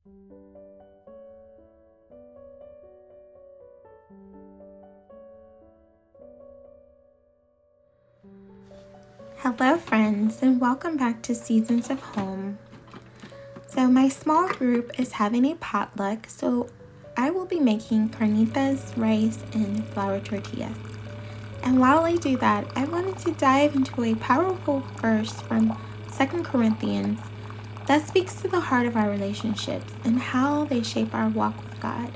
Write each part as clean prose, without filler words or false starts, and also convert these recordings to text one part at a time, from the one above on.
Hello, friends, and welcome back to Seasons of Home. So, my small group is having a potluck, so I will be making carnitas, rice, and flour tortillas. And while I do that, I wanted to dive into a powerful verse from 2 Corinthians that speaks to the heart of our relationships and how they shape our walk with God.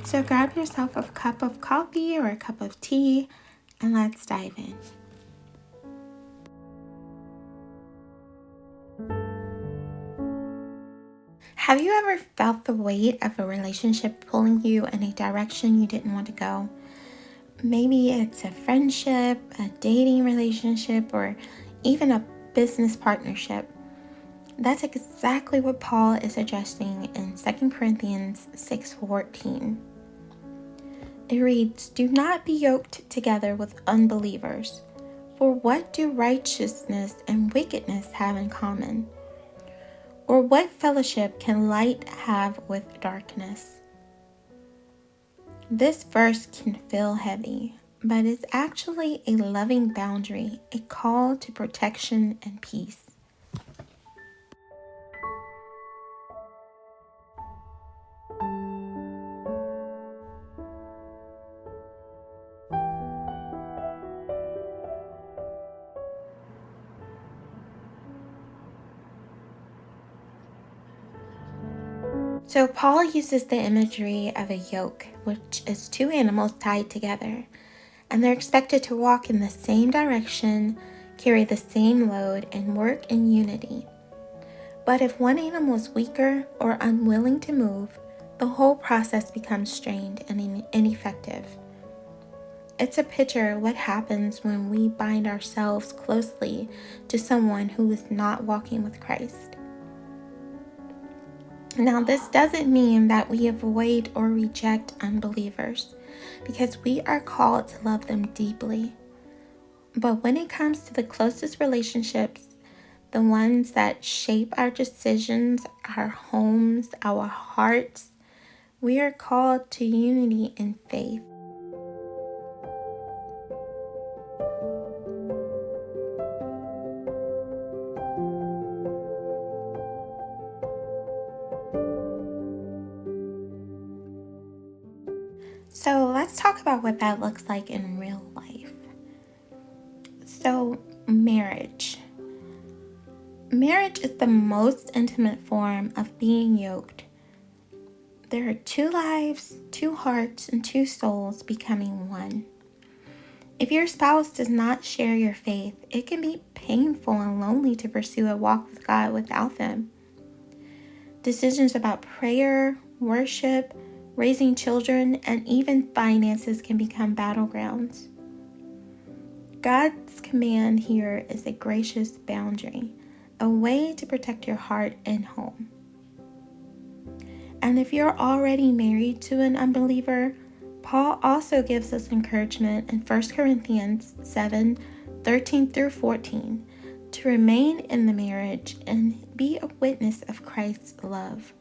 So, grab yourself a cup of coffee or a cup of tea, and let's dive in. Have you ever felt the weight of a relationship pulling you in a direction you didn't want to go? Maybe it's a friendship, a dating relationship, or even a business partnership. That's exactly what Paul is addressing in 2 Corinthians 6:14. It reads, "Do not be yoked together with unbelievers, for what do righteousness and wickedness have in common? Or what fellowship can light have with darkness?" This verse can feel heavy, but it's actually a loving boundary, a call to protection and peace. So Paul uses the imagery of a yoke, which is two animals tied together, and they're expected to walk in the same direction, carry the same load, and work in unity. But if one animal is weaker or unwilling to move, the whole process becomes strained and ineffective. It's a picture of what happens when we bind ourselves closely to someone who is not walking with Christ. Now, this doesn't mean that we avoid or reject unbelievers, because we are called to love them deeply. But when it comes to the closest relationships, the ones that shape our decisions, our homes, our hearts, we are called to unity in faith. So let's talk about what that looks like in real life. So, marriage. Marriage is the most intimate form of being yoked. There are two lives, two hearts, and two souls becoming one. If your spouse does not share your faith, it can be painful and lonely to pursue a walk with God without them. Decisions about prayer, worship, raising children, and even finances can become battlegrounds. God's command here is a gracious boundary, a way to protect your heart and home. And if you're already married to an unbeliever, Paul also gives us encouragement in 1 Corinthians 7:13-14 to remain in the marriage and be a witness of Christ's love.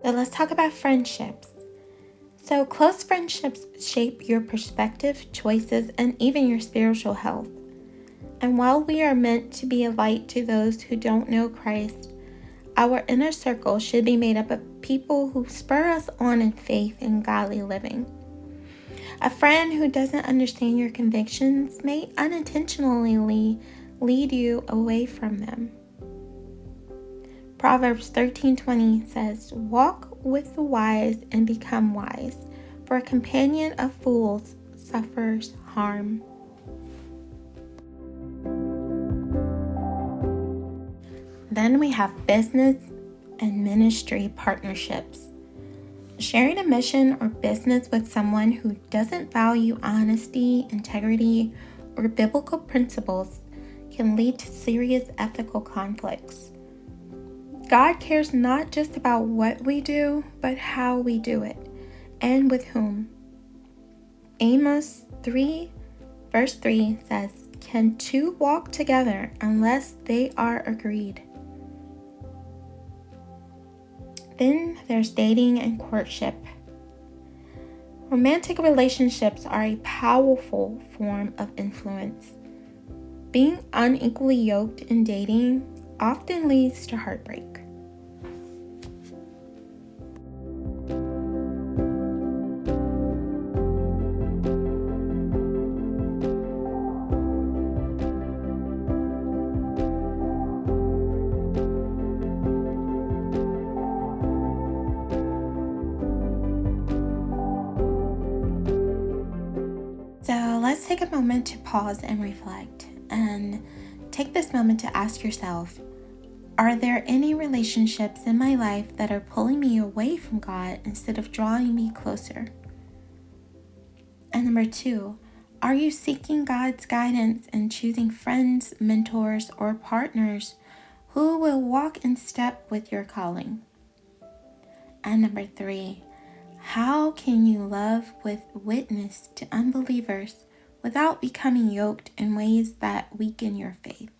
So let's talk about friendships. So close friendships shape your perspective, choices, and even your spiritual health. And while we are meant to be a light to those who don't know Christ, our inner circle should be made up of people who spur us on in faith and godly living. A friend who doesn't understand your convictions may unintentionally lead you away from them. Proverbs 13:20 says, "Walk with the wise and become wise, for a companion of fools suffers harm." Then we have business and ministry partnerships. Sharing a mission or business with someone who doesn't value honesty, integrity, or biblical principles can lead to serious ethical conflicts. God cares not just about what we do, but how we do it, and with whom. Amos 3, verse 3 says, "Can two walk together unless they are agreed?" Then there's dating and courtship. Romantic relationships are a powerful form of influence. Being unequally yoked in dating often leads to heartbreak. So let's take a moment to pause and reflect, and take this moment to ask yourself, are there any relationships in my life that are pulling me away from God instead of drawing me closer? And number 2, are you seeking God's guidance in choosing friends, mentors, or partners who will walk in step with your calling? And number 3, how can you love with witness to unbelievers without becoming yoked in ways that weaken your faith?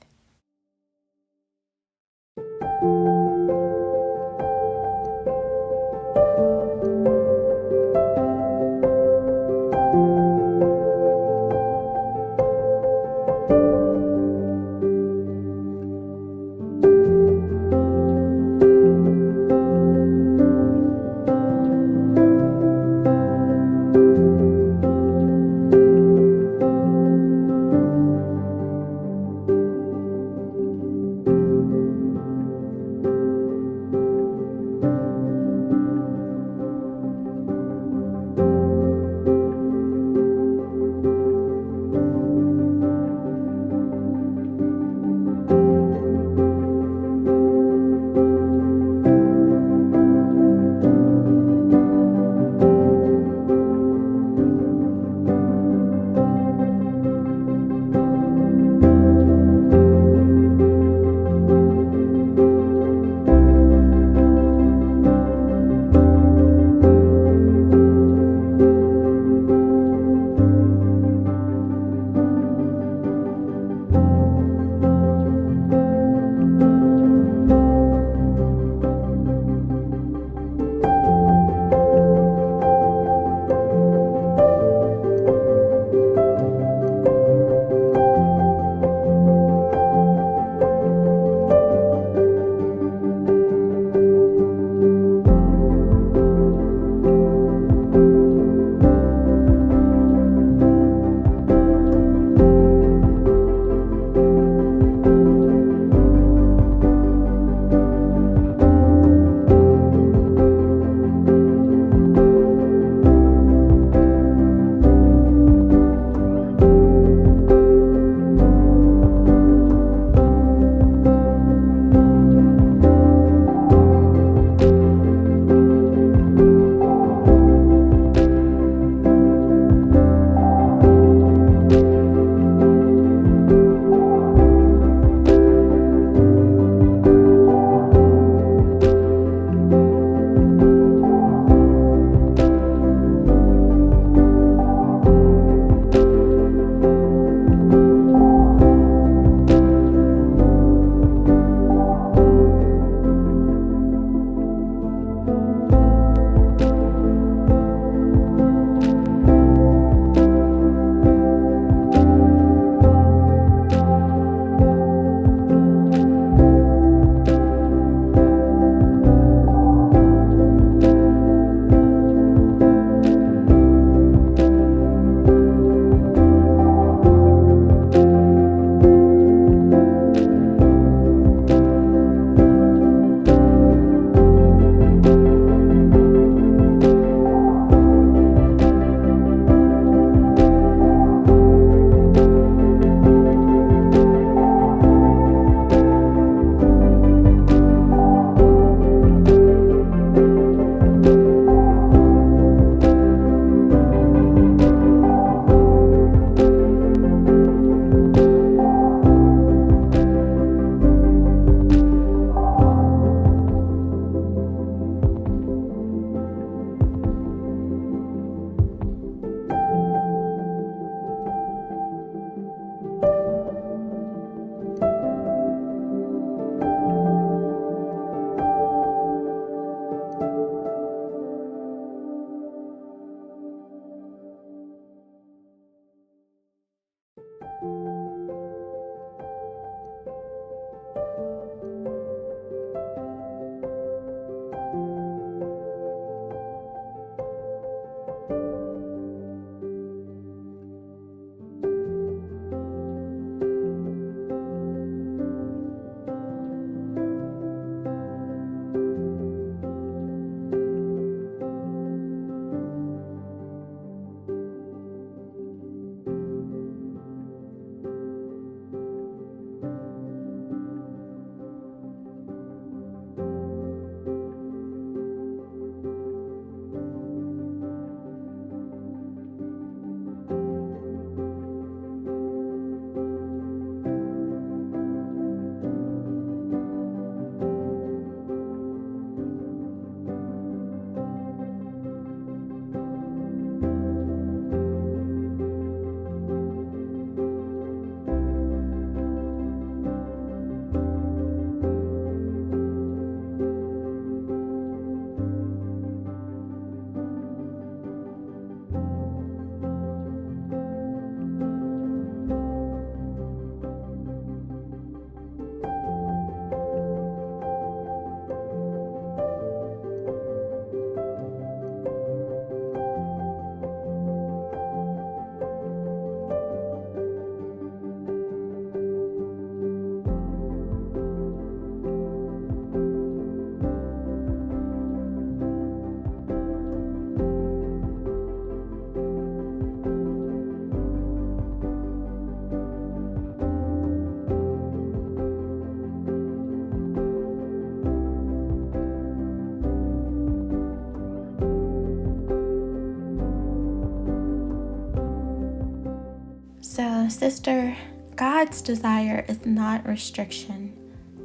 sister, God's desire is not restriction,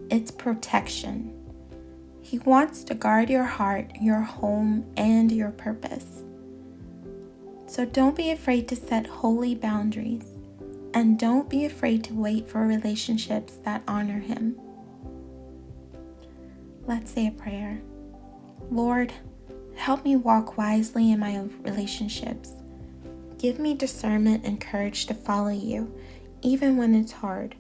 it's protection. He wants to guard your heart, your home, and your purpose. So don't be afraid to set holy boundaries, and don't be afraid to wait for relationships that honor Him. Let's say a prayer. Lord, help me walk wisely in my relationships. Give me discernment and courage to follow you, even when it's hard.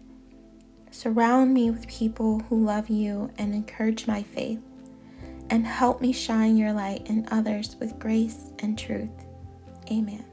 Surround me with people who love you and encourage my faith, and help me shine your light in others with grace and truth. Amen.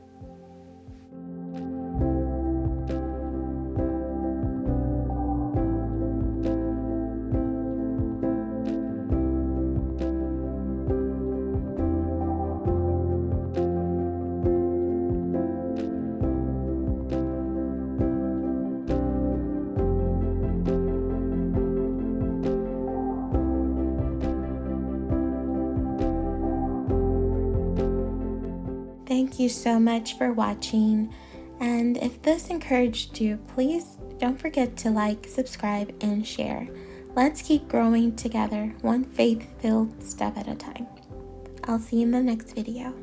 Thank you so much for watching, and if this encouraged you, please don't forget to like, subscribe, and share. Let's keep growing together, one faith-filled step at a time. I'll see you in the next video.